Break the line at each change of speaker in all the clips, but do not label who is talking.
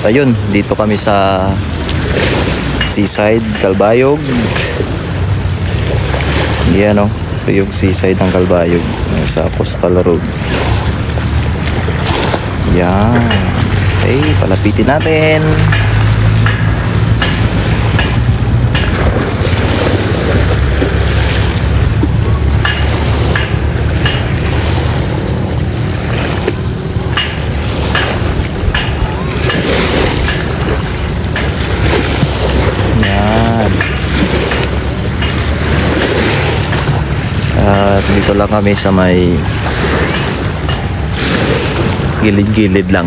ayun, dito kami sa seaside Calbayog. Yan o, ito yung seaside ng Calbayog sa Coastal Road. Yan. Okay, palapitin natin. At dito lang kami sa may gilid-gilid lang.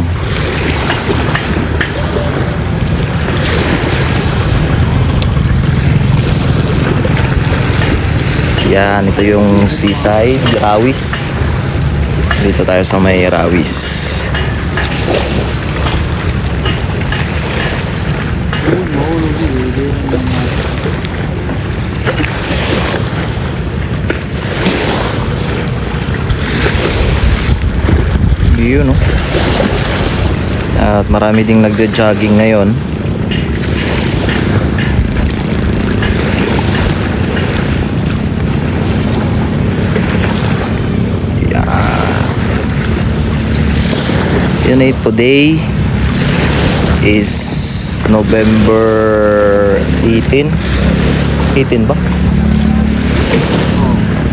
Yan, ito yung seaside, Rawis. Dito tayo sa may Rawis. Yun, no? At marami ding nagja-jogging ngayon. Yun eh, today is November 18. 18 ba?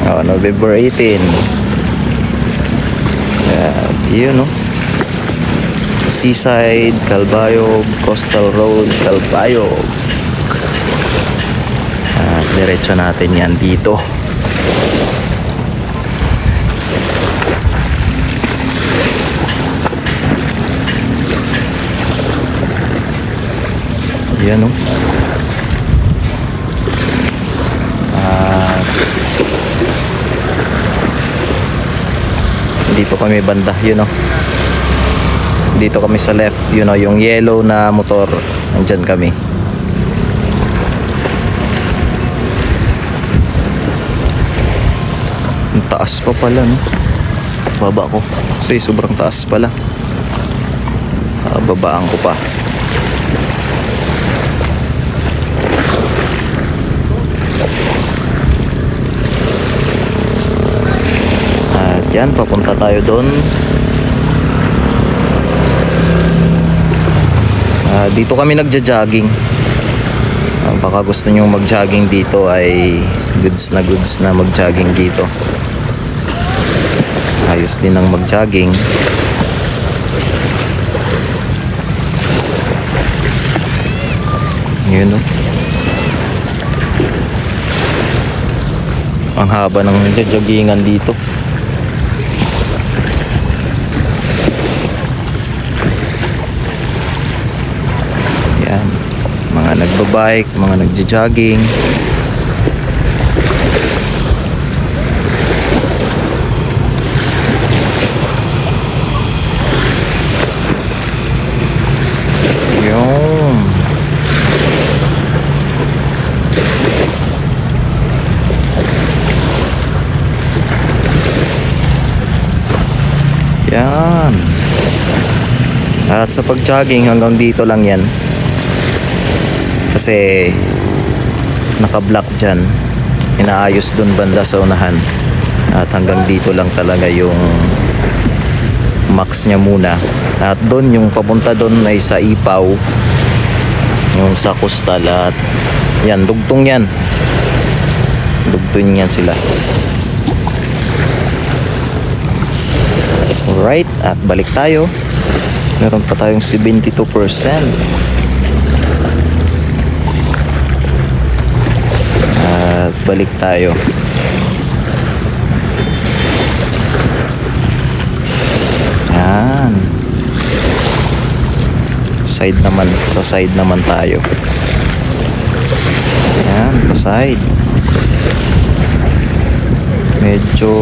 Oh, November 18. At yun, no? Seaside, Calbayog, Coastal Road, Calbayog. At diretso natin yan dito. Yan, no? Dito kami banda, yun, no? Dito kami sa left, yun, no? Yung yellow na motor, nandyan kami. Ang taas pa pala, no? Baba ko kasi sobrang taas pala. Babaan ko pa. Yan, papunta tayo doon. Dito kami nagja-jogging. Baka gusto nyo mag-jogging dito, ay goods na mag-jogging dito. Ayos din ang mag-jogging. Yun, no? Ang haba ng joggingan dito. Mga nagbabike, mga nagja-jogging. Yun. Yan. At sa pag-jogging hanggang dito lang yan. Kasi naka-block dyan, inaayos dun banda sa unahan. At hanggang dito lang talaga yung max niya muna. At dun yung papunta dun ay sa Ipaw, yung sa Coastal. At yan, dugtong yan. Dugtong yan sila. Alright, at balik tayo. Meron pa tayong 72%. At balik tayo. Yan. Side naman, sa side naman tayo. Yan, pa side. Medyo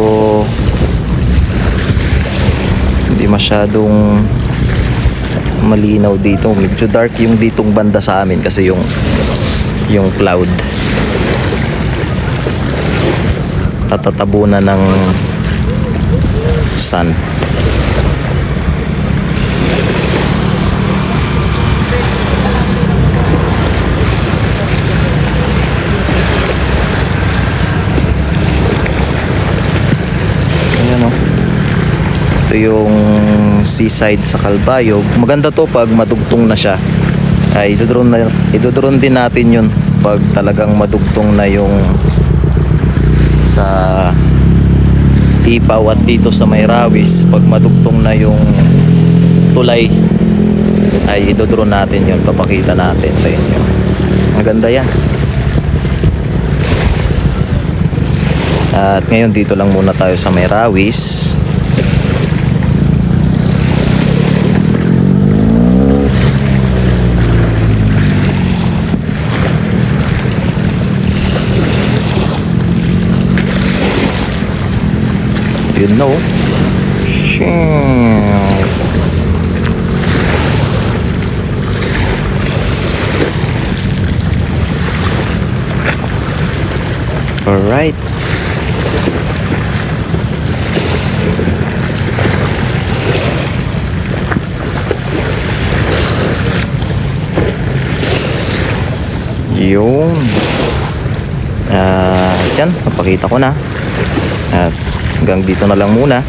hindi masyadong malinaw dito. Medyo dark yung ditong banda sa amin kasi yung cloud. Tatatabunan ng sun. Ito yung seaside sa Calbayog. Maganda to pag madugtong na siya. Ay idodrone din natin yun pag talagang madugtong na yung sa Ipaw at dito sa Mayrawis. Pag madugtong na yung tulay ay idodrone natin yun, papakita natin sa inyo. Maganda yan. At ngayon dito lang muna tayo sa Mayrawis. You know. Alright. Yun. Yan, napakita ko na. At hanggang dito na lang muna.